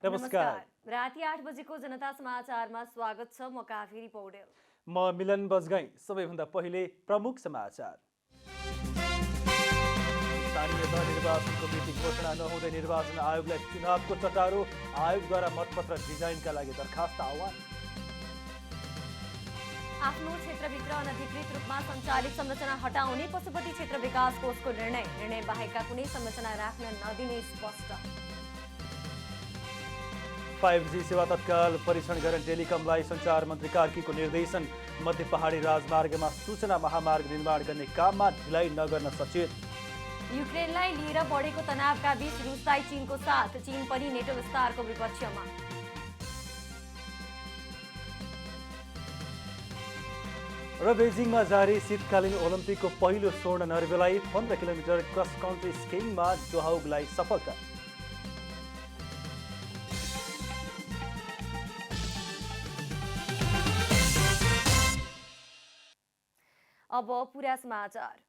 नमस्कार। राति 8 बजेको जनता समाचारमा स्वागत छ। म काफिरी पौडेल। म मिलन बजगाई। सबैभन्दा पहिले प्रमुख समाचार। स्थानीय तह निर्वाचनको मिति घोषणा नहुँदै निर्वाचन आयोगलाई चुनावको चटारो। आयोगद्वारा मतपत्र डिजाइनका लागि दरखास्त आह्वान। आफ्नो क्षेत्रभित्र अनधिकृत रूपमा सञ्चालित संरचना हटाउने पशुपति क्षेत्र विकास कोषको निर्णय बाहेकका कुनै संरचना राख्न नदिने स्पष्ट। 5G सेवा तत्काल परीक्षण गर्न टेलिकमलाई सञ्चार मन्त्री कार्कीको निर्देशन। मध्य पहाडी राजमार्गमा सूचना महामार्ग निर्माण गर्ने काममा ढिलाइ नगर्न सचेत। युक्रेनलाई लिएर बढेको तनावका बीच रुसलाई चीनको साथ। चीन पनि नेटो विस्तारको विपक्षमा। र बेजिङमा जारी शीतकालीन ओलम्पिकको पहिलो स्वर्ण नर्वेलाई 15 किलोमिटर क्रस कन्ट्री स्किङमा जोहाउगलाई सफलता। अब पूरा समाचार।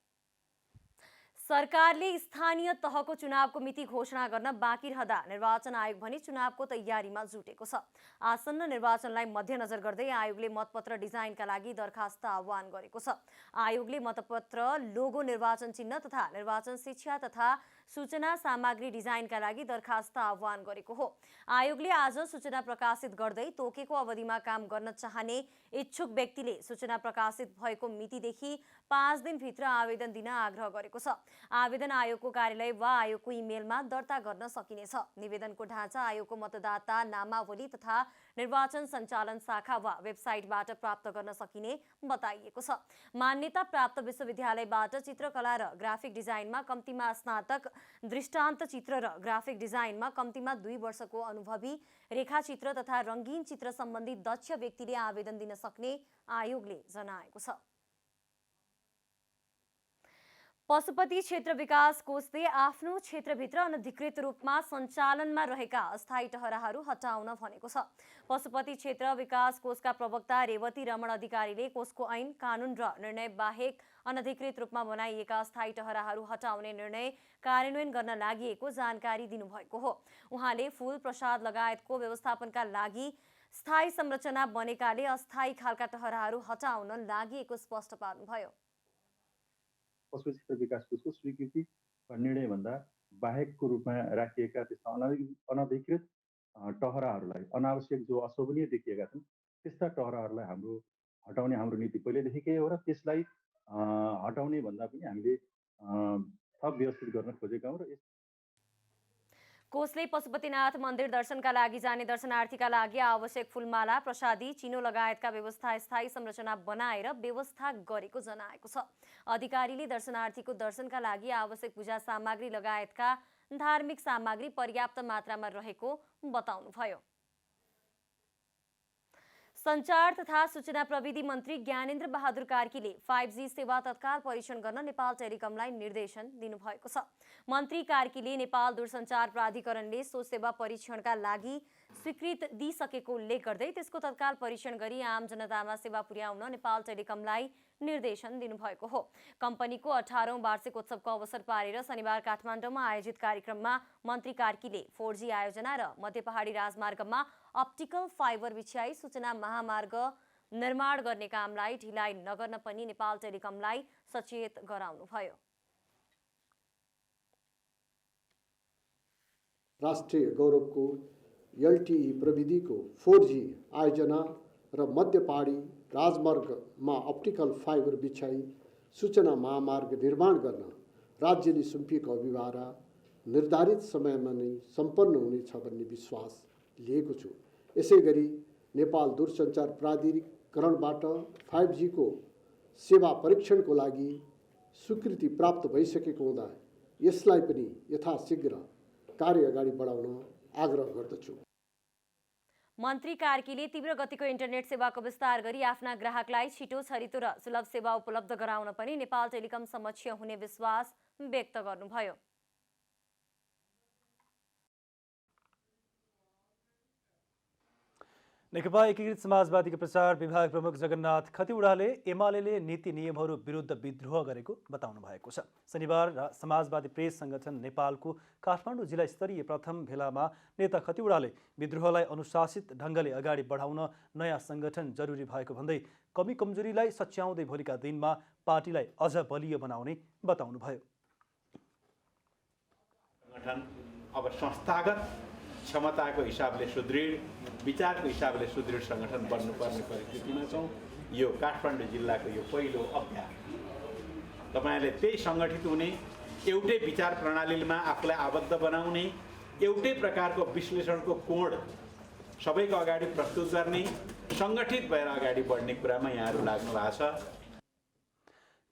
सरकारले स्थानीय तहको चुनावको मिति घोषणा गर्न बाँकी रहँदा निर्वाचन आयोग भने चुनावको तयारीमा जुटेको छ। आसन्न निर्वाचनलाई मध्यनजर गर्दै आयोगले मतपत्र डिजाइनका लागि दरखास्त आह्वान गरेको छ। आयोगले मतपत्र, लोगो, निर्वाचन चिन्ह तथा निर्वाचन शिक्षा तथा सूचना सामग्री डिजाइनका लागि दरखास्त आह्वान गरेको हो। आयोगले आज सूचना प्रकाशित गर्दै तोकेको अवधिमा काम गर्न चाहने इच्छुक व्यक्तिले सूचना प्रकाशित भएको मितिदेखि 5 दिनभित्र आवेदन दिन आग्रह गरेको छ। आवेदन आयोगको कार्यालय वा आयोगको इमेलमा दर्ता गर्न सकिनेछ। निवेदनको ढाँचा आयोगको मतदाता नामावली तथा निर्वाचन सञ्चालन शाखा वा वेबसाइटबाट प्राप्त गर्न सकिने बताइएको छ। मान्यता प्राप्त विश्वविद्यालयबाट चित्रकला र ग्राफिक डिजाइनमा कम्तीमा स्नातक, दृष्टान्त चित्र र ग्राफिक डिजाइनमा कम्तीमा 2 वर्षको अनुभवी, रेखाचित्र तथा रङ्गीन चित्र सम्बन्धी दक्ष व्यक्तिले आवेदन दिन सक्ने आयोगले जनाएको छ। पशुपति क्षेत्र विकास कोषले आफ्नो क्षेत्रभित्र अनधिकृत रूपमा सञ्चालनमा रहेका अस्थायी टहराहरू हटाउन भनेको छ। पशुपति क्षेत्र विकास कोषका प्रवक्ता रेवती रमण अधिकारीले कोषको ऐन, कानुन र निर्णय बाहेक अनधिकृत रूपमा बनाइएका अस्थायी टहराहरू हटाउने निर्णय कार्यान्वयन गर्न लागि जानकारी दिनुभएको हो। उहाँले फूल, प्रसाद लगायतको व्यवस्थापनका लागि स्थायी संरचना बनेकाले अस्थायी खालका टहराहरू हटाउन लागि स्पष्ट पार्नुभयो। पशुपति क्षेत्र विकास कोषको स्वीकृति वा निर्णयभन्दा बाहेकको रूपमा राखिएका त्यस्ता अनधिकृत टहराहरूलाई, अनावश्यक जो अशोभनीय देखिएका छन् त्यस्ता टहराहरूलाई हटाउने हाम्रो नीति पहिलेदेखिकै हो र त्यसलाई हटाउने भन्दा पनि हामीले थप व्यवस्थित गर्न खोजेका हौँ। र कोषले पशुपतिनाथ मन्दिर दर्शनका लागि जाने दर्शनार्थीका लागि आवश्यक फूलमाला, प्रसादी, चिनो लगायतका व्यवस्था स्थायी संरचना बनाएर व्यवस्था गरेको जनाएको छ। अधिकारीले दर्शनार्थीको दर्शनका लागि आवश्यक पूजा सामग्री लगायतका धार्मिक सामग्री पर्याप्त मात्रामा रहेको बताउनुभयो। सञ्चार तथा सूचना प्रविधि मन्त्री ज्ञानेन्द्र बहादुर कार्कीले 5G सेवा तत्काल परीक्षण गर्न नेपाल टेलिकमलाई निर्देशन दिनुभएको छ। मन्त्री कार्कीले नेपाल दूरसञ्चार प्राधिकरणले सो सेवा परीक्षणका लागि स्वीकृत दिइसकेको उल्लेख गर्दै त्यसको तत्काल परीक्षण गरी आम जनतामा सेवा पुर्याउन नेपाल टेलिकमलाई निर्देशन दिनुभएको हो। कम्पनीको 18औं वार्षिक उत्सवको अवसर पारेर शनिबार काठमाडौँमा आयोजित कार्यक्रममा मन्त्री कार्कीले 4G आयोजना र मध्य पहाडी राजमार्गमा अप्टिकल फाइबर बिछ्याई सूचना महामार्ग निर्माण गर्ने कामलाई ढिलाइ नगर्न पनि नेपाल टेलिकमलाई सचेत गराउनुभयो। राष्ट्रिय गौरवको LTE प्रविधिको 4G आयोजना र मध्य पहाडी राजमार्गमा अप्टिकल फाइबर बिछ्याई सूचना महामार्ग निर्माण गर्न राज्यले सुम्पिएको अभिभारा निर्धारित समयमा नै सम्पन्न हुनेछ भन्ने विश्वास लिएको छु। यसै गरी नेपाल दूरसञ्चार प्राधिकरणबाट 5G को सेवा परीक्षणको लागि स्वीकृति प्राप्त भइसकेको हुँदा यसलाई पनि यथाशीघ्र कार्य अगाडि बढाउन आग्रह गर्दछु। मन्त्री कार्कीले तीव्र गतिको इन्टरनेट सेवाको विस्तार गरी आफ्ना ग्राहकलाई छिटो, छरितो र सुलभ सेवा उपलब्ध गराउन पनि नेपाल टेलिकम समक्ष हुने विश्वास व्यक्त गर्नुभयो। नेकपा एकीकृत समाजवादीका प्रचार विभाग प्रमुख जगन्नाथ खतिवड़ाले एमाले नीति नियमहरू विरुद्ध विद्रोह गरेको बताउनु भएको छ। शनिबार समाजवादी प्रेस सङ्गठन नेपालको काठमाडौँ जिल्ला स्तरीय प्रथम भेलामा नेता खतिवड़ाले विद्रोहलाई अनुशासित ढङ्गले अगाडि बढाउन नयाँ सङ्गठन जरुरी भएको भन्दै कमी कमजोरीलाई सच्याउँदै भोलिका दिनमा पार्टीलाई अझ बलियो बनाउने बताउनुभयो। संगठन अब संस्थागत क्षमताको हिसाबले सुदृढ, विचारको हिसाबले सुदृढ सङ्गठन बन्नुपर्ने परिस्थितिमा छौँ। यो काठमाडौँ जिल्लाको यो पहिलो अभ्यास। तपाईँहरूले त्यही सङ्गठित हुने, एउटै विचार प्रणालीमा आफूलाई आबद्ध बनाउने, एउटै प्रकारको विश्लेषणको कोण सबैको अगाडि प्रस्तुत गर्ने, सङ्गठित भएर अगाडि बढ्ने कुरामा यहाँहरू लाग्नु भएको छ।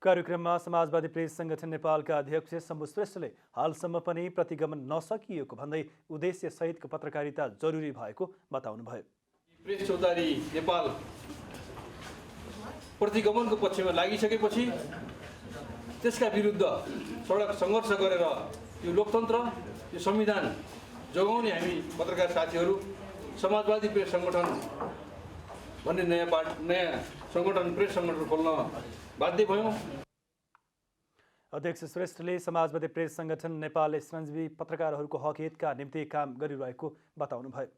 कार्यक्रममा समाजवादी प्रेस सङ्गठन नेपालका अध्यक्ष शम्भु श्रेष्ठले हालसम्म पनि प्रतिगमन नसकिएको भन्दै उद्देश्य सहितको पत्रकारिता जरुरी भएको बताउनुभयो। प्रेस चौतारी नेपाल प्रतिगमनको पक्षमा लागिसकेपछि त्यसका विरुद्ध सडक सङ्घर्ष गरेर यो लोकतन्त्र, यो संविधान जोगाउने हामी पत्रकार साथीहरू समाजवादी प्रेस सङ्गठन भन्ने नयाँ सङ्गठन प्रेस सङ्गठन खोल्न बाध्य भयौँ। अध्यक्ष श्रेष्ठले समाजवादी प्रेस सङ्गठन नेपालले श्रमजीवी पत्रकारहरूको हक हितका निम्ति काम गरिरहेको बताउनुभयो।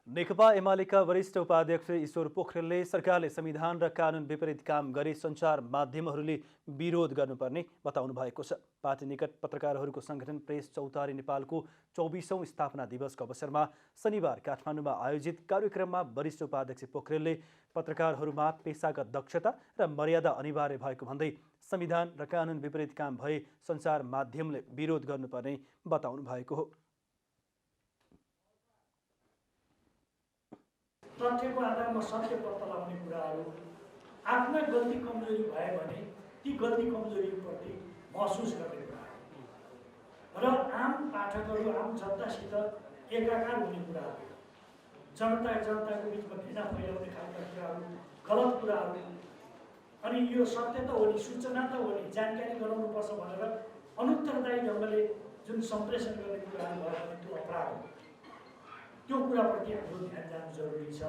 नेकपा एमालेका वरिष्ठ उपाध्यक्ष ईश्वर पोखरेलले सरकारले संविधान र कानुन विपरीत काम गरी सञ्चार माध्यमहरूले विरोध गर्नुपर्ने बताउनु भएको छ। पार्टी निकट पत्रकारहरूको सङ्गठन प्रेस चौतारी नेपालको 24औं स्थापना दिवसको अवसरमा शनिबार काठमाडौँमा आयोजित कार्यक्रममा वरिष्ठ उपाध्यक्ष पोखरेलले पत्रकारहरूमा पेशागत दक्षता र मर्यादा अनिवार्य भएको भन्दै संविधान र कानुन विपरीत काम भए सञ्चार माध्यमले विरोध गर्नुपर्ने बताउनु भएको हो। तथ्यको आधारमा सत्य पत्ता लगाउने कुराहरू, आफ्ना गल्ती कमजोरी भयो भने ती गल्ती कमजोरीप्रति महसुस गर्ने कुराहरू र आम पाठकहरू, आम जनतासित एकाकार हुने कुराहरू, जनताको बिचमा घृणा फैलाउने खालका कुराहरू, गलत कुराहरू, अनि यो सत्य त हो नि, सूचना त हो नि, जानकारी गराउनुपर्छ भनेर अनुत्तरदायी ढङ्गले जुन सम्प्रेषण गर्ने कुराहरू भयो भने त्यो अपराध हो। त्यो कुराप्रति हाम्रो ध्यान जानु जरुरी छ।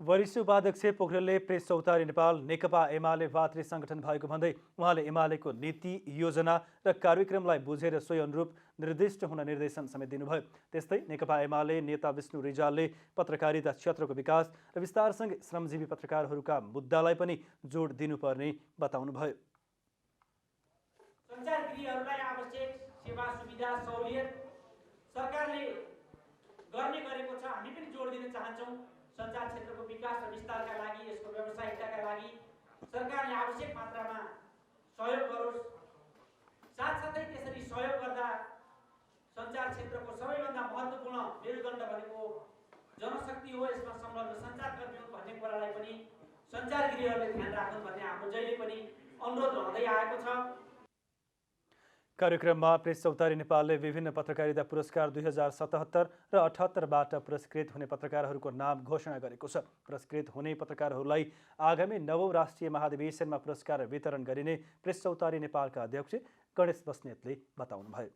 वरिष्ठ उपाध्यक्ष पोखरेलले प्रेस चौतारी नेपाल नेकपा एमाले भातृ सङ्गठन भएको भन्दै उहाँले एमालेको नीति, योजना र कार्यक्रमलाई बुझेर सोही अनुरूप निर्दिष्ट हुन निर्देशन समेत दिनुभयो। त्यस्तै नेकपा एमाले नेता विष्णु रिजालले पत्रकारिता क्षेत्रको विकास र विस्तारसँगै श्रमजीवी पत्रकारहरूका मुद्दालाई पनि जोड दिनुपर्ने बताउनुभयो। सञ्चारगृहहरूलाई आवश्यक सेवा सुविधा सहुलियत सरकारले गर्ने गरेको छ। हामी पनि जोड दिन चाहन्छौँ। सञ्चार क्षेत्रको विकास र विस्तारका लागि, यसको व्यावसायिकताका लागि सरकारले आवश्यक मात्रामा सहयोग गरोस्। साथसाथै त्यसरी सहयोग गर्दा सञ्चार क्षेत्रको सबैभन्दा महत्त्वपूर्ण मेरुदण्ड भनेको जनशक्ति हो, यसमा संलग्न सञ्चारकर्मी हुन् भन्ने कुरालाई पनि सञ्चारगृहहरूले ध्यान राखुन् भन्ने हाम्रो जहिले पनि अनुरोध रहँदै आएको छ। कार्यक्रममा प्रेस चौतारी नेपालले विभिन्न पत्रकारिता पुरस्कार 2077 र 78बाट पुरस्कृत हुने पत्रकारहरूको नाम घोषणा गरेको छ। पुरस्कृत हुने पत्रकारहरूलाई आगामी 9औं राष्ट्रिय महाधिवेशनमा पुरस्कार वितरण गरिने प्रेस चौतारी नेपालका अध्यक्ष गणेश बस्नेतले बताउनुभयो।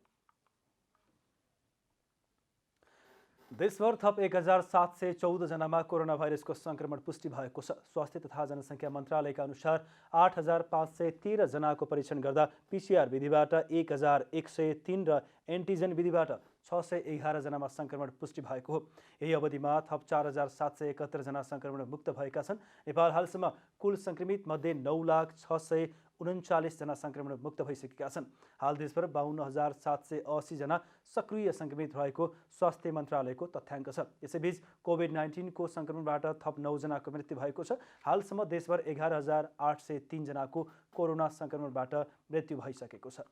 देशभर थप 1714 जनामा कोरोना भाइरसको संक्रमण पुष्टि भएको छ। स्वास्थ्य तथा जनसङ्ख्या मन्त्रालयका अनुसार 8513 जनाको परीक्षण गर्दा PCR विधिबाट 1103 र एन्टिजन विधिबाट 611 जनामा संक्रमण पुष्टि भएको हो। यही अवधिमा थप 4771 जना संक्रमण मुक्त भएका छन्। नेपाल हालसम्म कुल संक्रमित मध्ये 9,639 जना संक्रमण मुक्त भइसकेका छन्। हाल देशभर 52,780 जना सक्रिय संक्रमित रहेको स्वास्थ्य मन्त्रालयको तथ्याङ्क छ। यसैबीच कोभिड-19 को संक्रमणबाट थप 9 जनाको मृत्यु भएको छ। हालसम्म देशभर 11,803 जनाको कोरोना संक्रमणबाट मृत्यु भइसकेको छ।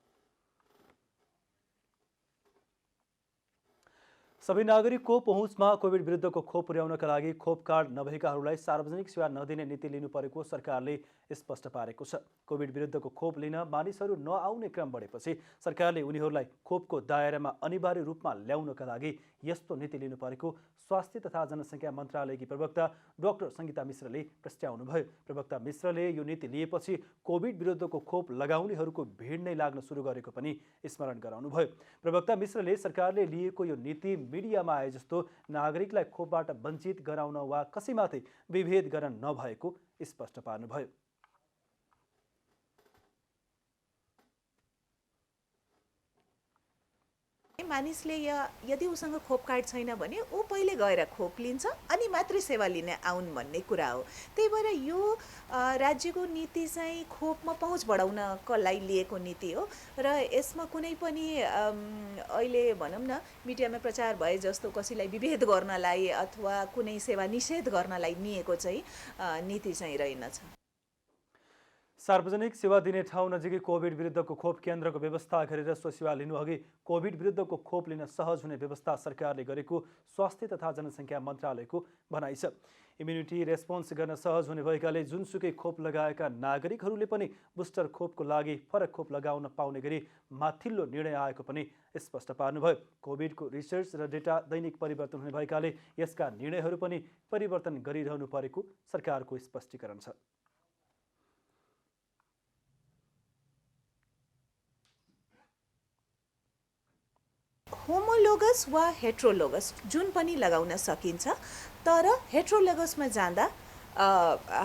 सबै नागरिकको पहुँचमा कोभिड विरुद्धको खोप पुर्याउनका लागि खोप कार्ड नभएकाहरूलाई सार्वजनिक सेवा नदिने नीति लिनु परेको सरकारले स्पष्ट पारेको छ। कोभिड विरुद्धको खोप लिन मानिसहरू नआउने क्रम बढेपछि सरकारले उनीहरूलाई खोपको दायरामा अनिवार्य रूपमा ल्याउनका लागि यस्तो नीति लिनु परेको स्वास्थ्य तथा जनसङ्ख्या मन्त्रालयकी प्रवक्ता डाक्टर सङ्गीता मिश्रले प्रस्ट्याउनुभयो। प्रवक्ता मिश्रले यो नीति लिएपछि कोभिड विरुद्धको खोप लगाउनेहरूको भिड नै लाग्न सुरु गरेको पनि स्मरण गराउनुभयो। प्रवक्ता मिश्रले सरकारले लिएको यो नीति मिडियामा आए जस्तो नागरिकलाई खोपबाट वञ्चित गराउन वा कसैमाथि विभेद गर्न नभएको स्पष्ट पार्नुभयो। मानिसले यदि उसँग खोप कार्ड छैन भने ऊ पहिले गएर खोप लिन्छ अनि मात्रै सेवा लिन आउन् भन्ने कुरा हो। त्यही भएर यो राज्यको नीति चाहिँ खोपमा पहुँच बढाउनको लागि लिएको नीति हो र यसमा कुनै पनि अहिले भनौँ न मिडियामा प्रचार भए जस्तो कसैलाई विभेद गर्नलाई अथवा कुनै सेवा निषेध गर्नलाई निएको चाहिँ नीति चाहिँ रहेनछ। सार्वजनिक सेवा दिने ठाउँ नजिकै कोभिड विरुद्धको खोप केन्द्रको व्यवस्था गरेर सो सेवा लिनुअघि कोभिड विरुद्धको खोप लिन सहज हुने व्यवस्था सरकारले गरेको स्वास्थ्य तथा जनसङ्ख्या मन्त्रालयको भनाइ छ। इम्युनिटी रेस्पोन्स गर्न सहज हुने भएकाले जुनसुकै खोप लगाएका नागरिकहरूले पनि बुस्टर खोपको लागि फरक खोप लगाउन पाउने गरी माथिल्लो निर्णय आएको पनि स्पष्ट पार्नुभयो। कोभिडको रिसर्च र डेटा दैनिक परिवर्तन हुने भएकाले यसका निर्णयहरू पनि परिवर्तन गरिरहनु परेको सरकारको स्पष्टीकरण छ। होमोलोगस वा हेट्रोलोगस जुन पनि लगाउन सकिन्छ, तर हेट्रोलोगसमा जाँदा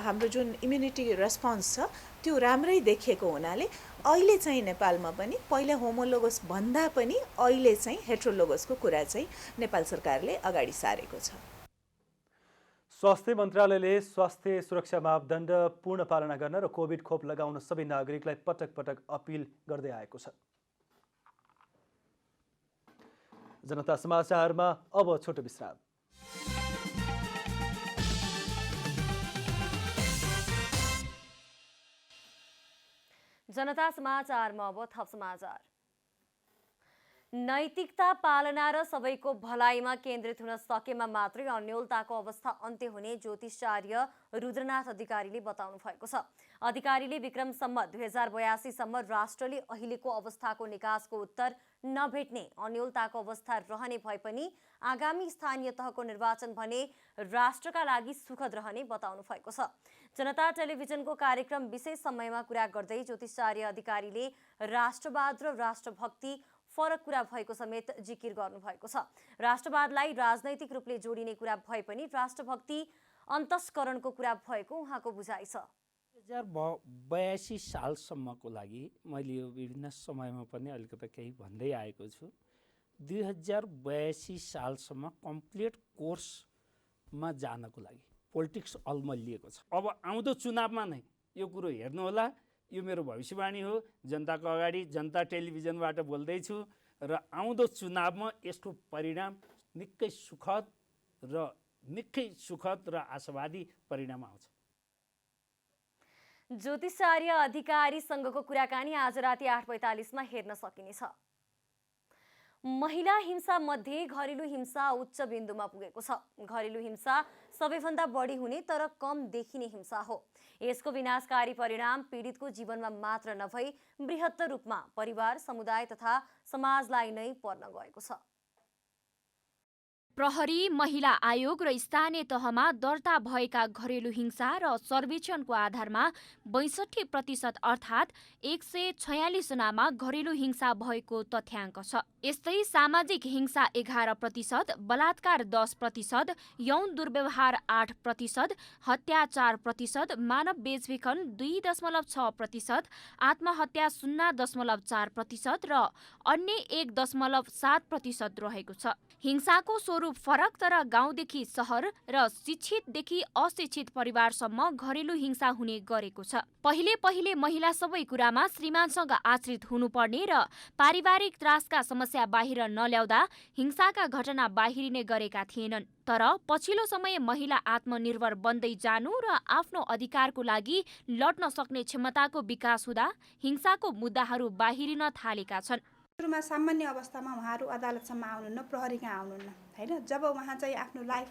हाम्रो जुन इम्युनिटी रेस्पोन्स छ त्यो राम्रै देखिएको हुनाले अहिले चाहिँ नेपालमा पनि पहिला होमोलोगस भन्दा पनि अहिले चाहिँ हेट्रोलोगसको कुरा चाहिँ नेपाल सरकारले अगाडि सारेको छ। स्वास्थ्य मन्त्रालयले स्वास्थ्य सुरक्षा मापदण्ड पूर्ण पालना गर्न र कोभिड खोप लगाउन सबै नागरिकलाई पटक पटक अपिल गर्दै आएको छ। जनता समाचारमा अब छोटो विश्राम। जनता समाचारमा अब थप समाचार। नैतिकता पालना र सबैको भलाइमा केन्द्रित हुन सकेमा मात्रै अन्योलताको अवस्था अन्त्य हुने ज्योतिषार्य रुद्रनाथ अधिकारीले बताउनु भएको छ। अधिकारीले विक्रम सम्वत 2082 सम्म राष्ट्रले अहिलेको अवस्थाको निकासको उत्तर नभेट्ने अन्योलताको अवस्था रहने भए पनि आगामी स्थानीय तहको निर्वाचन भने राष्ट्रका लागि सुखद रहने बताउनु भएको छ। जनता टेलिभिजनको कार्यक्रम विशेष समयमा कुरा गर्दै ज्योतिषार्य अधिकारीले राष्ट्रवाद र राष्ट्रभक्ति फरक कुरा भएको समेत जिकिर गर्नुभएको छ। राष्ट्रवादलाई राजनैतिक रूपले जोडिने कुरा भए पनि राष्ट्रभक्ति अन्तस्करणको कुरा भएको उहाँको बुझाइ छ। 2082 सालसम्मको लागि मैले यो विभिन्न समयमा पनि अलिकति केही भन्दै आएको छु। 2082 सालसम्म कम्प्लिट कोर्समा जानको लागि पोलिटिक्स अल्मलिएको छ। अब आउँदो चुनावमा नै यो कुरो हेर्नुहोला, यो मेरो भविष्यवाणी हो, जनताको अगाडि जनता टेलिभिजनबाट बोल्दैछु र आउँदो चुनावमा यसको परिणाम निकै सुखद र आशावादी परिणाम आउँछ। ज्योतिषार्य अधिकारीसँगको कुराकानी आज राति 8:45 मा हेर्न सकिनेछ। महिला हिंसा मध्ये घरेलु हिंसा उच्च बिन्दुमा पुगेको छ। घरेलु हिंसा सबैभन्दा बढी हुने तर कम देखिने हिंसा हो। यसको विनाशकारी परिणाम पीडितको जीवनमा मात्र नभई बृहत्तर रूपमा परिवार, समुदाय तथा समाजलाई नै पर्न गएको छ। प्रहरी, महिला आयोग र स्थानीय तहमा दर्ता भएका घरेलु हिंसा र सर्वेक्षणको आधारमा 62% अर्थात् 146 जनामा घरेलु हिंसा भएको तथ्याङ्क छ। यस्तै सामाजिक हिंसा 11%, बलात्कार 10%, यौन दुर्व्यवहार 8%, हत्या 4%, मानव बेचबिखन 2.6%, आत्महत्या 0.4% र अन्य 1.7% रहेको छ। हिंसाको स्वरूप फरक, तर गाउँदेखि सहर र शिक्षितदेखि अशिक्षित परिवारसम्म घरेलु हिंसा हुने गरेको छ। पहिले महिला सबै कुरामा श्रीमानसँग आश्रित हुनुपर्ने र पारिवारिक त्रासका समस्या बाहिर नल्याउँदा हिंसाका घटना बाहिरिने गरेका थिएनन्। तर पछिल्लो समय महिला आत्मनिर्भर बन्दै जानु र आफ्नो अधिकारको लागि लड्न सक्ने क्षमताको विकास हुँदा हिंसाको मुद्दाहरू बाहिरिन थालेका छन्। सुरुमा सामान्य अवस्थामा उहाँहरू अदालतसम्म आउनुहुन्न, प्रहरी कहाँ आउनुहुन्न, हैन। जब उहाँ चाहिँ आफ्नो लाइफ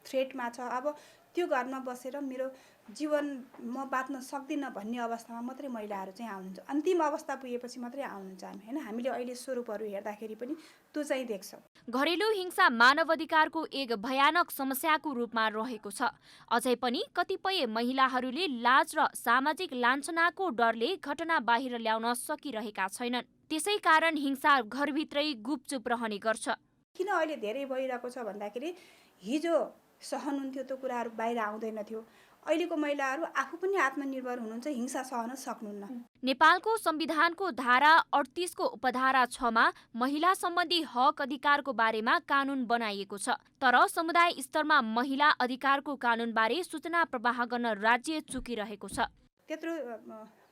थ्रेटमा छ, अब त्यो घरमा बसेर मेरो जीवन म बाँच्न सक्दिनँ भन्ने अवस्थामा मात्रै महिलाहरू चाहिँ आउनुहुन्छ। अन्तिम अवस्था पुगेपछि मात्रै आउनुहुन्छ हैन। हामीले अहिले स्वरूपहरू हेर्दाखेरि पनि त्यो चाहिँ देख्छौँ। घरेलु हिंसा मानवाधिकारको एक भयानक समस्याको रूपमा रहेको छ। अझै पनि कतिपय महिलाहरूले लाज र सामाजिक लाञ्छनाको डरले घटना बाहिर ल्याउन सकिरहेका छैनन्। त्यसै कारण हिंसा घरभित्रै गुपचुप रहने गर्छ। किन अहिले धेरै भइरहेको छ भन्दाखेरि हिजो सहनुहुन्थ्यो त्यो कुराहरू बाहिर आउँदैन थियो। अहिलेको महिलाहरू आफू पनि आत्मनिर्भर हुनुहुन्छ, हिंसा सहन सक्नुहुन्न। नेपालको संविधानको धारा 38 को उपधारा 6 मा महिला सम्बन्धी हक अधिकारको बारेमा कानून बनाइएको छ। तर समुदाय स्तरमा महिला अधिकारको कानूनबारे सूचना प्रवाह गर्न राज्य चुकिरहेको छ। त्यत्रो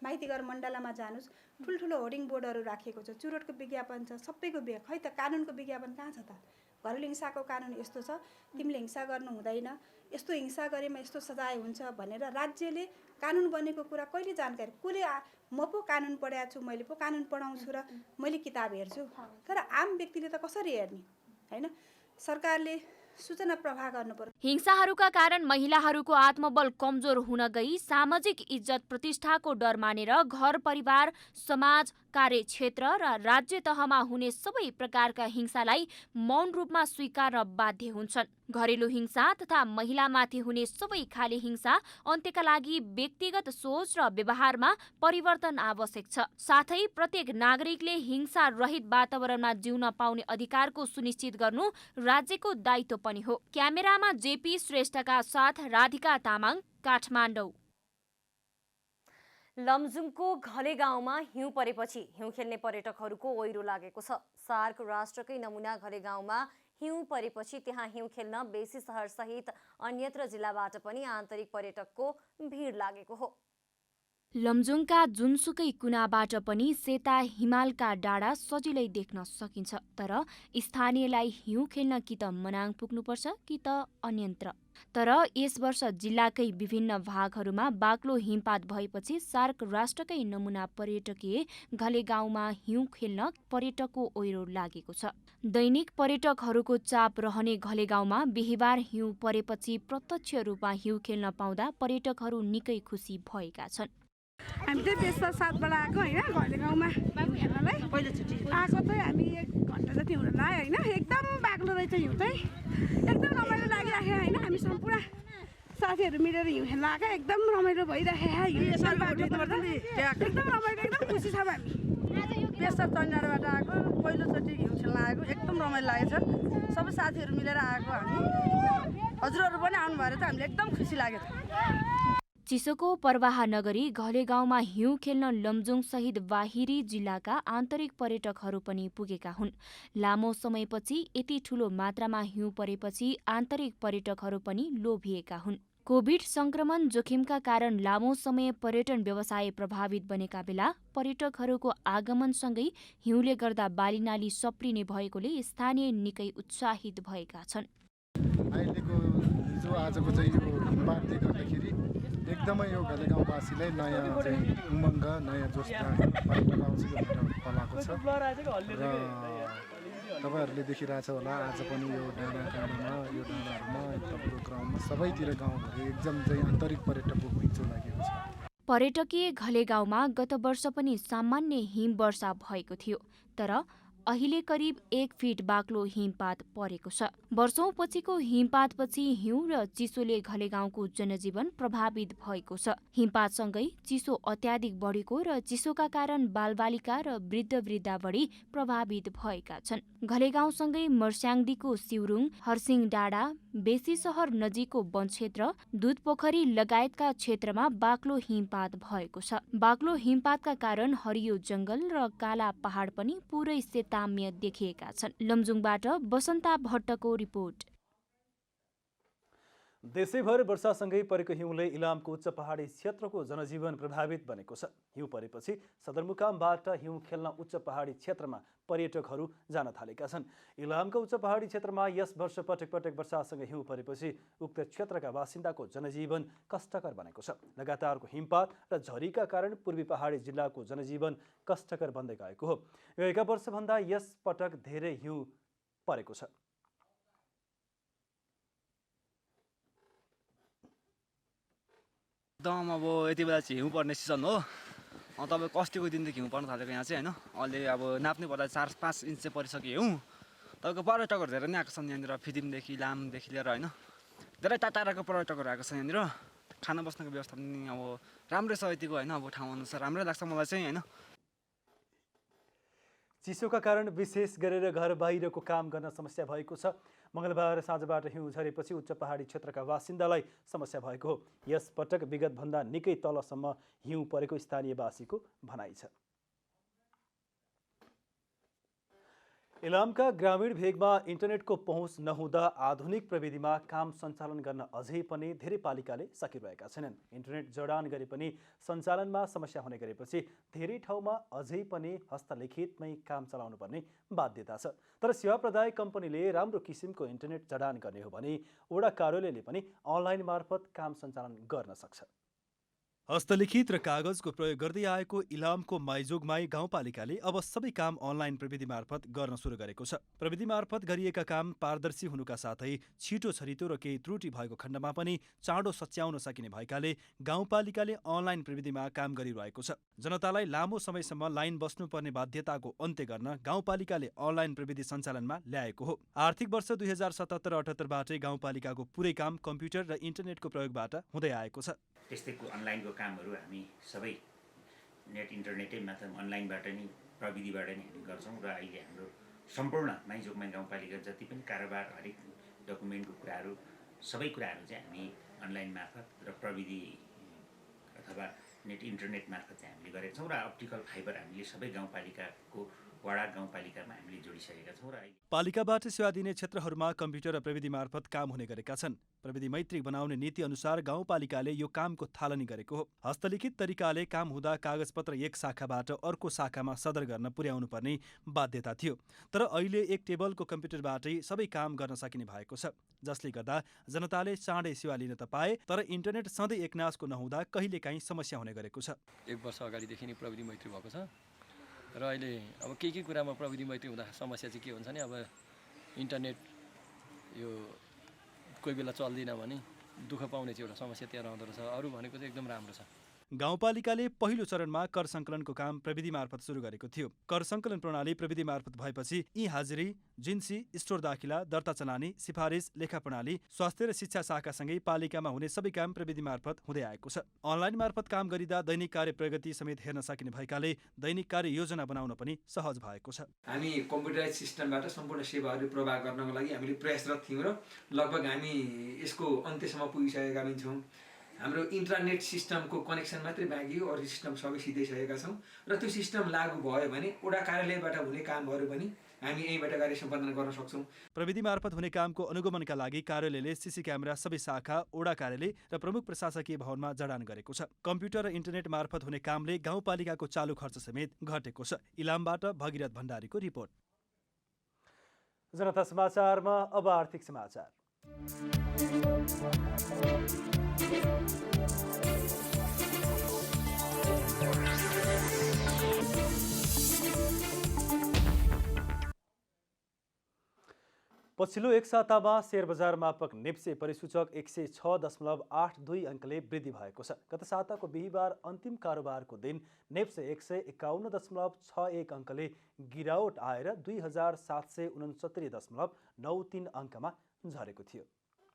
माइतीघर मण्डलामा जानुस्, ठुल्ठुलो होर्डिङ बोर्डहरू राखिएको छ, चुरोटको विज्ञापन छ, सबैको खै त कानुनको विज्ञापन कहाँ छ त? घरेलु हिंसाको कानुन यस्तो छ, तिमीले हिंसा गर्नु हुँदैन, यस्तो हिंसा गरेमा यस्तो सजाय हुन्छ भनेर राज्यले कानुन बनेको कुरा कहिले जानकारी? कसले म पो कानुन पढाएको छु, मैले पो कानुन पढाउँछु र मैले किताब हेर्छु, तर आम व्यक्तिले त कसरी हेर्ने हैन? सरकारले सूचना प्रवाह गर्नुपर्छ। हिंसाहरूका कारण महिलाहरूको आत्मबल कमजोर हुन गई सामाजिक इज्जत प्रतिष्ठाको डर मानेर घर परिवार समाज कार्यक्षेत्र र राज्य तहमा हुने सबै प्रकारका हिंसालाई मौन रूपमा स्वीकार्न बाध्य हुन्छन्। घरेलु हिंसा तथा महिलामाथि हुने सबै खाले हिंसा अन्त्यका लागि व्यक्तिगत सोच र व्यवहारमा परिवर्तन आवश्यक छ। साथै प्रत्येक नागरिकले हिंसा रहित वातावरणमा जिउन पाउने अधिकारको सुनिश्चित गर्नु राज्यको दायित्व पनि हो। क्यामेरामा जेपी श्रेष्ठका साथ राधिका तामाङ, काठमाडौँ। लमजुङको घले गाउँमा हिउँ परेपछि हिउँ खेल्ने पर्यटकहरूको ओइरो लागेको छ। सार्क राष्ट्रकै नमुना घले गाउँमा हिउँ परेपछि त्यहाँ हिउँ खेल्न बेसी सहरसहित अन्यत्र जिल्लाबाट पनि आन्तरिक पर्यटकको भिड लागेको हो। लमजुङका जुनसुकै कुनाबाट पनि सेता हिमालका डाँडा सजिलै देख्न सकिन्छ। तर स्थानीयलाई हिउँ खेल्न कि त मनाङ पुग्नुपर्छ कि त अन्यत्र। तर यस वर्ष जिल्लाकै विभिन्न भागहरूमा बाक्लो हिमपात भएपछि सार्क राष्ट्रकै नमुना पर्यटकीय घले गाउँमा हिउँ खेल्न पर्यटकको ओइरो लागेको छ। दैनिक पर्यटकहरूको चाप रहने घले गाउँमा बिहिबार हिउँ परेपछि प्रत्यक्ष रूपमा हिउँ खेल्न पाउँदा पर्यटकहरू निकै खुसी भएका छन्। हामी चाहिँ बेस्तर 7बाट आएको होइन घले गाउँमा हेर्नलाई। पहिलोचोटि आएको चाहिँ हामी 1 घन्टा जति हुन लाग्यो होइन। एकदम बाक्लो रहेछ हिउँ चाहिँ, एकदम रमाइलो लागिराख्यो होइन। हामी सम्पूर्ण साथीहरू मिलेर हिउँ खेल्न आएको, एकदम रमाइलो भइराख्यो। एकदम रमाइलो, एकदम खुसी छौँ हामी। बेस्तर चन्डाबाट आएको, पहिलोचोटि हिउँ खेल्न आएको, एकदम रमाइलो लागेको छ। सबै साथीहरू मिलेर आएको हामी। हजुरहरू पनि आउनु भएर चाहिँ हामीलाई एकदम खुसी लाग्यो। चिसोको प्रवाह नगरी घले गाउँमा हिउँ खेल्न लमजुङ सहित बाहिरी जिल्लाका आन्तरिक पर्यटकहरू पनि पुगेका हुन्। लामो समयपछि यति ठूलो मात्रामा हिउँ परेपछि आन्तरिक पर्यटकहरू पनि लोभिएका हुन्। कोभिड संक्रमण जोखिमका कारण लामो समय पर्यटन व्यवसाय प्रभावित बनेका बेला पर्यटकहरूको आगमनसँगै हिउँले गर्दा बालीनाली सप्रिने भएकोले स्थानीय निकै उत्साहित भएका छन्। अहिलेको हिजो आजको चाहिँ यो हिमपातले गर्दाखेरि एकदमै यो घले गाउँवासीलाई नयाँ चाहिँ उमङ्ग, नयाँ जोस पर्यटक आउँछ भनेर पलाएको छ। र तपाईँहरूले देखिरहेछ होला आज पनि यो डाँडाकाँडामा, यो डाँडाहरूमा, तपाईँको ग्राउन्डमा सबैतिर गाउँभरि एकदम चाहिँ आन्तरिक पर्यटकको घुइँचो लागेको छ। पर्यटकीय घले गाउँमा गत वर्ष पनि सामान्य हिमवर्षा भएको थियो। तर अहिले करिब 1 फिट बाक्लो हिमपात परेको छ। वर्षौंपछिको हिमपातपछि हिउँ र चिसोले घले गाउँको जनजीवन प्रभावित भएको छ। हिमपातसँगै चिसो अत्याधिक बढेको र चिसोका कारण बालबालिका र वृद्ध बढी प्रभावित भएका छन्। घले गाउँसँगै मर्स्याङदीको सिउरुङ, हरसिङ डाँडा, बेसी सहर नजिकको वनक्षेत्र, दुधपोखरी लगायतका क्षेत्रमा बाक्लो हिमपात भएको छ। बाक्लो हिमपातका कारण हरियो जंगल र काला पहाड पनि पुरै सेताम्य देखिएका छन्। लमजुङबाट बसन्ता भट्टको रिपोर्ट। देशैभर वर्षासँगै परेको हिउँले इलामको उच्च पहाडी क्षेत्रको जनजीवन प्रभावित बनेको छ। हिउँ परेपछि सदरमुकामबाट हिउँ खेल्न उच्च पहाडी क्षेत्रमा पर्यटकहरू जान थालेका छन्। इलामको उच्च पहाडी क्षेत्रमा यस वर्ष पटक पटक वर्षासँगै हिउँ परेपछि उक्त क्षेत्रका बासिन्दाको जनजीवन कष्टकर बनेको छ। लगातारको हिमपात र झरीका कारण पूर्वी पहाडी जिल्लाको जनजीवन कष्टकर बन्दै गएको हो। यो 1 वर्षभन्दा यस पटक धेरै हिउँ परेको छ। एकदम अब यति बेला चाहिँ हिउँ पर्ने सिजन हो। तपाईँ अस्तिको दिनदेखि हिउँ पर्न थालेको यहाँ चाहिँ होइन। अहिले अब नाप्नै पर्दा 4-5 इन्च चाहिँ परिसक्यो हिउँ। तपाईँको पर्यटकहरू धेरै नै आएको छन् यहाँनिर, फिदिमदेखि लामदेखि लिएर होइन। धेरै टाढाको पर्यटकहरू आएको छ यहाँनिर। खाना बस्नको व्यवस्था पनि अब राम्रै छ यतिको होइन। अब ठाउँ अनुसार राम्रै लाग्छ मलाई चाहिँ होइन। चिसोका कारण विशेष गरेर घर बाहिरको काम गर्न समस्या भएको छ। मङ्गलबार साँझबाट हिउँ झरेपछि उच्च पहाडी क्षेत्रका बासिन्दालाई समस्या भएको हो। यस पटक विगतभन्दा निकै तलसम्म हिउँ परेको स्थानीयवासीको भनाइ छ। इलामका ग्रामीण भेगमा इन्टरनेटको पहुँच नहुँदा आधुनिक प्रविधिमा काम सञ्चालन गर्न अझै पनि धेरै पालिकाले सकिरहेका छैनन्। इन्टरनेट जडान गरे पनि सञ्चालनमा समस्या हुने गरेपछि धेरै ठाउँमा अझै पनि हस्तलिखितमै काम चलाउनु पर्ने बाध्यता छ। तर सेवा प्रदायक कम्पनीले राम्रो किसिमको इन्टरनेट जडान गर्ने हो भने वडा कार्यालयले पनि अनलाइन मार्फत काम सञ्चालन गर्न सक्छ। हस्तलिखित र कागजको प्रयोग गर्दै आएको इलामको माइजोगमाई गाउँपालिकाले अब सबै काम अनलाइन प्रविधि मार्फत गर्न सुरु गरेको छ। प्रविधि मार्फत गरिएका काम पारदर्शी हुनुका साथै छिटो छरितो र केही त्रुटि भएको खण्डमा पनि चाँडो सच्याउन सकिने भएकाले गाउँपालिकाले अनलाइन प्रविधिमा काम गरिरहेको छ। जनतालाई लामो समयसम्म लाइन बस्नुपर्ने बाध्यताको अन्त्य गर्न गाउँपालिकाले अनलाइन प्रविधि सञ्चालनमा ल्याएको हो। आर्थिक वर्ष 2077-78बाटै गाउँपालिकाको पुरै काम कम्प्युटर र इन्टरनेटको प्रयोगबाट हुँदै आएको छ। त्यस्तैको अनलाइनको कामहरू हामी सबै नेट इन्टरनेटै माध्यम अनलाइनबाट नै प्रविधिबाट नै हामी गर्छौँ र अहिले हाम्रो सम्पूर्ण माइजोगमाई गाउँपालिका जति पनि कारोबार हरेक डकुमेन्टको कुराहरू सबै कुराहरू चाहिँ हामी अनलाइन मार्फत र प्रविधि अथवा नेट इन्टरनेट मार्फत चाहिँ हामीले गरेका छौँ र अप्टिकल फाइबर हामीले सबै गाउँपालिकाको वडा गाउँपालिकामा हामीले जोडिसकेका छौँ। र पालिकाबाट सेवा दिने क्षेत्रहरूमा कम्प्युटर र प्रविधि मार्फत काम हुने गरेका छन्। प्रविधि मैत्री बनाउने नीति अनुसार गाउँपालिकाले यो कामको थालनी गरेको हो। हस्तलिखित तरिकाले काम हुँदा कागजपत्र एक शाखाबाट अर्को शाखामा सदर गर्न पुर्याउनु पर्ने बाध्यता थियो। तर अहिले एक टेबलको कम्प्युटरबाटै सबै काम गर्न सकिने भएको छ, जसले गर्दा जनताले चाँडै सेवा लिन त पाए, तर इन्टरनेट सधैँ एकनासको नहुँदा कहिलेकाहीँ समस्या हुने गरेको छ। 1 वर्ष अगाडिदेखि नै प्रविधि मैत्री भएको छ र अहिले अब के कुरामा प्रविधि मैत्री हुँदा समस्या चाहिँ के हुन्छ भने अब इन्टरनेट यो कोही बेला चल्दिन भने दुःख पाउने चाहिँ एउटा समस्या त्यहाँ रहँदो रहेछ। अरू भनेको चाहिँ एकदम राम्रो छ। गाउँपालिकाले पहिलो चरणमा कर सङ्कलनको काम प्रविधि मार्फत सुरु गरेको थियो। कर सङ्कलन प्रणाली प्रविधि मार्फत भएपछि यी हाजिरी, जिन्सी, स्टोर दाखिला, दर्ता चलानी, सिफारिस, लेखा प्रणाली, स्वास्थ्य र शिक्षा शाखासँगै पालिकामा हुने सबै काम प्रविधि मार्फत हुँदै आएको छ। अनलाइन मार्फत काम गरिँदा दैनिक कार्य प्रगति समेत हेर्न सकिने भएकाले दैनिक कार्य योजना बनाउन पनि सहज भएको छ। हामी कम्प्युटराइज सिस्टमबाट सम्पूर्ण सेवाहरू प्रवाह गर्नको लागि हामीले प्रयासरत थियौँ र लगभग हामी यसको अन्त्यसम्म पुगिसकेका पनि छौँ। हाम्रो इन्टरनेट सिस्टमको कनेक्सन मात्रै बाँकी हो, अरू सिस्टम सबै सिधाइसकेका छौँ र त्यो सिस्टम लागू भयो भने वडा कार्यालयबाट हुने कामहरू पनि हामी यहीँबाट कार्य सम्पादन गर्न सक्छौँ। प्रविधि मार्फत हुने कामको अनुगमनका लागि कार्यालयले सीसी क्यामेरा सबै शाखा, वडा कार्यालय र प्रमुख प्रशासकीय भवनमा जडान गरेको छ। कम्प्युटर र इन्टरनेट मार्फत हुने कामले गाउँपालिकाको चालु खर्च समेत घटेको छ। इलामबाट भगीरथ भण्डारीको रिपोर्ट। जनता समाचारमा अब आर्थिक समाचार। पछिल्लो एक सातामा शेयर बजार मापक नेप्से परिसूचक 106.82 अङ्कले वृद्धि भएको छ। गत साताको बिहिबार अन्तिम कारोबारको दिन नेप्से 151.61 अङ्कले गिरावट आएर 2769.93 अङ्कमा झरेको थियो।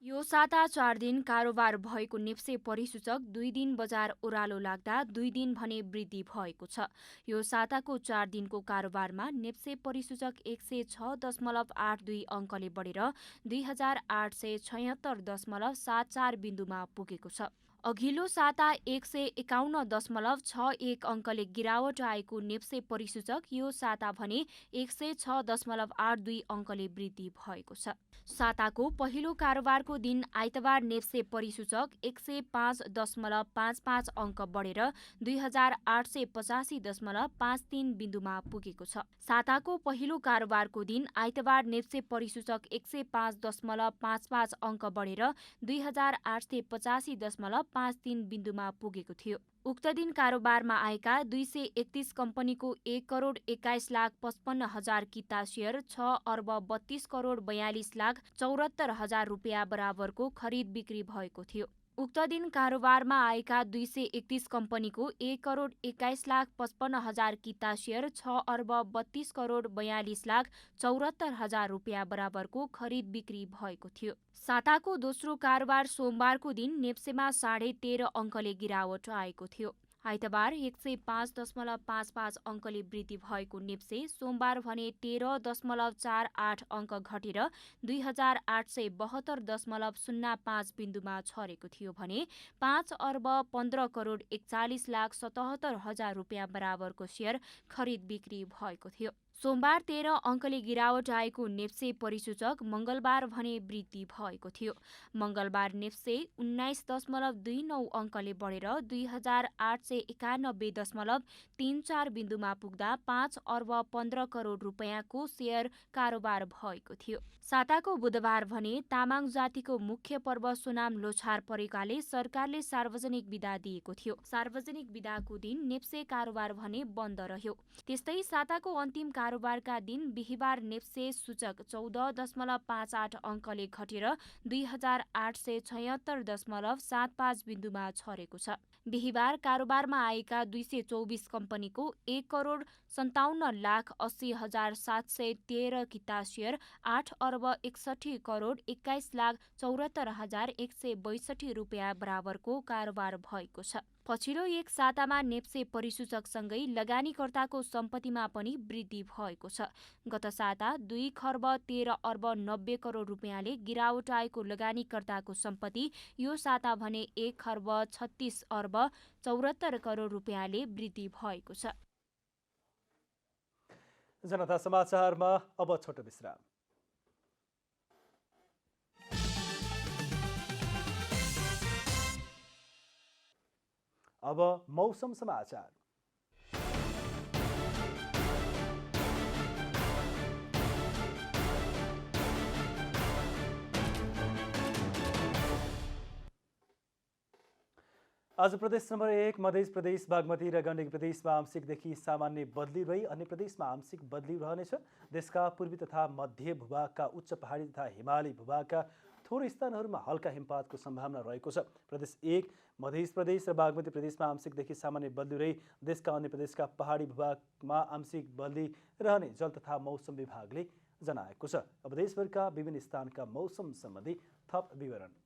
यो साता 4 दिन कारोबार भएको नेप्से परिसूचक 2 दिन बजार ओह्रालो लाग्दा 2 दिन भने वृद्धि भएको छ। यो साताको 4 दिनको कारोबारमा नेप्से परिसूचक 106.82 अङ्कले बढेर 2876.74 बिन्दुमा पुगेको छ। अघिल्लो साता 151.61 अङ्कले गिरावट आएको नेप्से परिसूचक यो साता भने 106.82 अङ्कले वृद्धि भएको छ। साताको पहिलो कारोबारको दिन आइतबार नेप्से परिसूचक 105.55 अङ्क बढेर 2885.53 बिन्दुमा पुगेको छ। साताको पहिलो कारोबारको दिन आइतबार नेप्से परिसूचक 105.55 अङ्क बढेर 2885.53 बिन्दुमा पुगेको थियो। उक्त दिन कारोबारमा आएका 231 कम्पनीको 1,21,55,000 किता सेयर 6,32,42,42,74,000 रुपियाँ बराबरको खरिद बिक्री भएको थियो। उक्त दिन कारोबारमा आएका 231 कम्पनीको 1,21,55,000 किता सेयर 6,32,42,74,000 रुपियाँ बराबरको खरिद बिक्री भएको थियो। साताको दोस्रो कारोबार सोमबारको दिन नेप्सेमा 13.5 अङ्कले गिरावट आएको थियो। आइतबार 105.55 अङ्कले वृद्धि भएको नेप्से सोमबार भने 13.48 अङ्क घटेर 2,872.05 बिन्दुमा छरेको थियो भने 5,15,41,77,000 रुपियाँ बराबरको सेयर खरिद बिक्री भएको थियो। सोमबार 13 अङ्कले गिरावट आएको नेप्से परिसूचक मङ्गलबार भने वृद्धि भएको थियो। मङ्गलबार नेप्से 19.29 अङ्कले बढेर 2,891.34 बिन्दुमा पुग्दा 5,15,00,00,000 रुपियाँको सेयर कारोबार भएको थियो। साताको बुधबार भने तामाङ जातिको मुख्य पर्व सोनाम लोछार परेकाले सरकारले सार्वजनिक बिदा दिएको थियो। सार्वजनिक बिदाको दिन नेप्से कारोबार भने बन्द रह्यो। त्यस्तै साताको अन्तिम कारोबारका दिन बिहीबार नेप्से सूचक 14.58 अङ्कले घटेर 2,876.75 बिन्दुमा छरेको छ। बिहीबार कारोबारमा आएका 224 कम्पनीको 1,57,80,713 किता सेयर 8,61,21,74,162 रुपियाँ बराबरको कारोबार भएको छ। पछिल्लो एक सातामा नेप्से परिसूचकसँगै लगानीकर्ताको सम्पत्तिमा पनि वृद्धि भएको छ। गत साता 2,13,90,00,000 रुपियाँले गिरावट आएको लगानीकर्ताको सम्पत्ति यो साता भने 1,36,74,00,000 रुपियाँले वृद्धि भएको छ। जनता समाचारमा अब छोटो विश्राम। अब मौसम समाचार। आज प्रदेश नम्बर 1 मध्य प्रदेश, बागमती र गण्डकी प्रदेशमा आंशिकदेखि सामान्य बदली रही अन्य प्रदेशमा आंशिक बदली रहनेछ। देशका पूर्वी तथा मध्य भूभागका उच्च पहाडी तथा हिमाली भूभागका थोरै स्थानहरूमा हल्का हिमपातको सम्भावना रहेको छ। प्रदेश 1 मध्य प्रदेश र बागमती प्रदेशमा आंशिकदेखि सामान्य बदली रही देशका अन्य प्रदेशका पहाडी भूभागमा आंशिक बदली रहने जल तथा मौसम विभागले जनाएको छ। अब देशभरका विभिन्न स्थानका मौसम सम्बन्धी थप विवरण।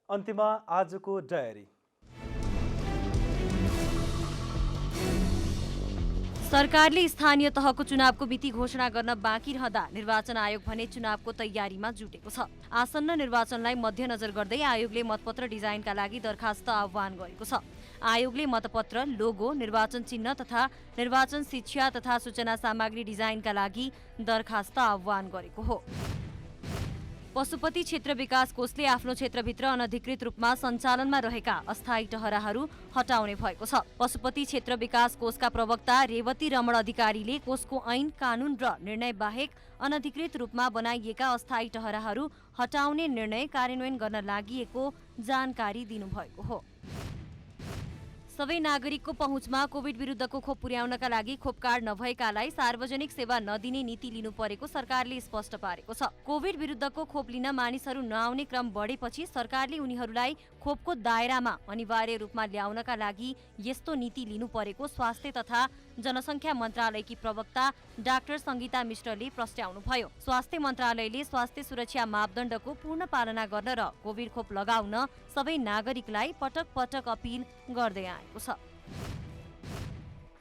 अन्त्यमा आजको डायरी। सरकारले स्थानीय तहको चुनावको मिति घोषणा गर्न बाँकी रहँदा निर्वाचन आयोग भने चुनावको तयारीमा जुटेको छ। आसन्न निर्वाचनलाई मध्यनजर गर्दै आयोगले मतपत्र डिजाइनका लागि दरखास्त आह्वान गरेको छ। आयोगले मतपत्र, लोगो, निर्वाचन चिन्ह तथा निर्वाचन शिक्षा तथा सूचना सामग्री डिजाइनका लागि दरखास्त आह्वान गरेको हो। पशुपति क्षेत्र विकास कोषले आफ्नो क्षेत्रभित्र अनधिकृत रूपमा सञ्चालनमा रहेका अस्थायी टहराहरू हटाउने भएको छ। पशुपति क्षेत्र विकास कोषका प्रवक्ता रेवती रमण अधिकारीले कोषको ऐन, कानून र निर्णय बाहेक अनधिकृत रूपमा बनाइएका अस्थायी टहराहरू हटाउने निर्णय कार्यान्वयन गर्न लागि जानकारी दिनुभएको हो। सबै नागरिकको पहुँचमा कोभिड विरुद्धको खोप पुर्याउनका लागि खोप कार्ड नभएकालाई सार्वजनिक सेवा नदिने नीति लिनु परेको सरकारले स्पष्ट पारेको छ। कोभिड विरुद्धको खोप लिन मानिसहरू नआउने क्रम बढेपछि सरकारले उनीहरूलाई खोपको दायरामा अनिवार्य रूपमा ल्याउनका लागि यस्तो नीति लिनु परेको स्वास्थ्य तथा जनसङ्ख्या मन्त्रालयकी प्रवक्ता डाक्टर सङ्गीता मिश्रले प्रस्ट्याउनुभयो। स्वास्थ्य मन्त्रालयले स्वास्थ्य सुरक्षा मापदण्डको पूर्ण पालना गर्न र कोभिड खोप लगाउन सबै नागरिकलाई पटक पटक अपील गर्दै आएको छ।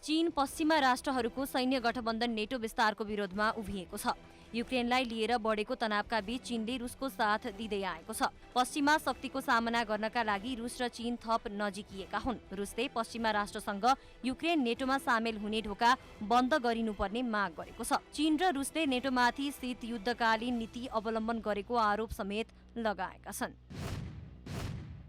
चीन पश्चिमा राष्ट्रहरूको सैन्य गठबन्धन नेटो विस्तारको विरोधमा उभिएको छ। युक्रेनलाई लिएर बढेको तनावका बीच चीनले रुसको साथ दिँदै आएको छ। पश्चिमा शक्तिको सामना गर्नका लागि रुस र चीन थप नजिकिएका हुन्। रुसले पश्चिमा राष्ट्रसँग युक्रेन नेटोमा सामेल हुने ढोका बन्द गरिनुपर्ने माग गरेको छ। चीन र रुसले नेटोमाथि शीत युद्धकालीन नीति अवलम्बन गरेको आरोप समेत लगाएका छन्।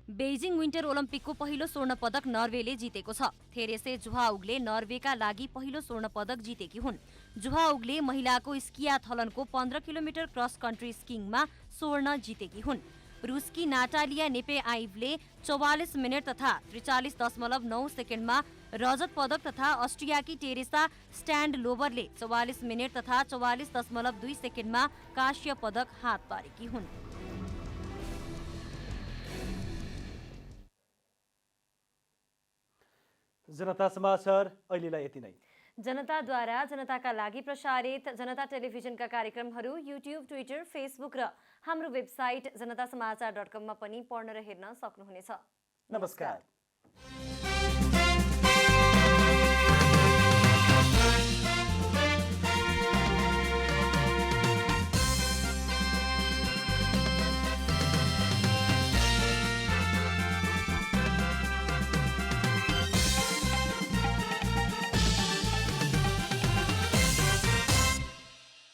बेइजिङ विन्टर ओलम्पिकको पहिलो स्वर्ण पदक नर्वेले जितेको छ। थेरेसे जुहाउगले नर्वेका लागि पहिलो स्वर्ण पदक जितेकी हुन्। जुहाउगले महिलाको स्कियाथलनको 15 किलोमिटर क्रस कन्ट्री स्किङमा स्वर्ण जितेकी हुन्। रुसकी नाटालिया नेपेआइभले 44 मिनेट तथा 43.9 सेकेन्डमा रजत पदक तथा अस्ट्रियाकी टेरेसा स्ट्यान्डलोभरले 44 मिनेट तथा 44.2 सेकेन्डमा कांस्य पदक हात पारेकी हुन्। जनता समाचार अहिलेलाई यति नै। जनताद्वारा जनताका लागि प्रसारित जनता टेलिभिजनका कार्यक्रमहरू युट्युब, ट्विटर, फेसबुक र हाम्रो वेबसाइट जनतासमाचार.com मा पनि पढ्न र हेर्न सक्नुहुनेछ। नमस्कार।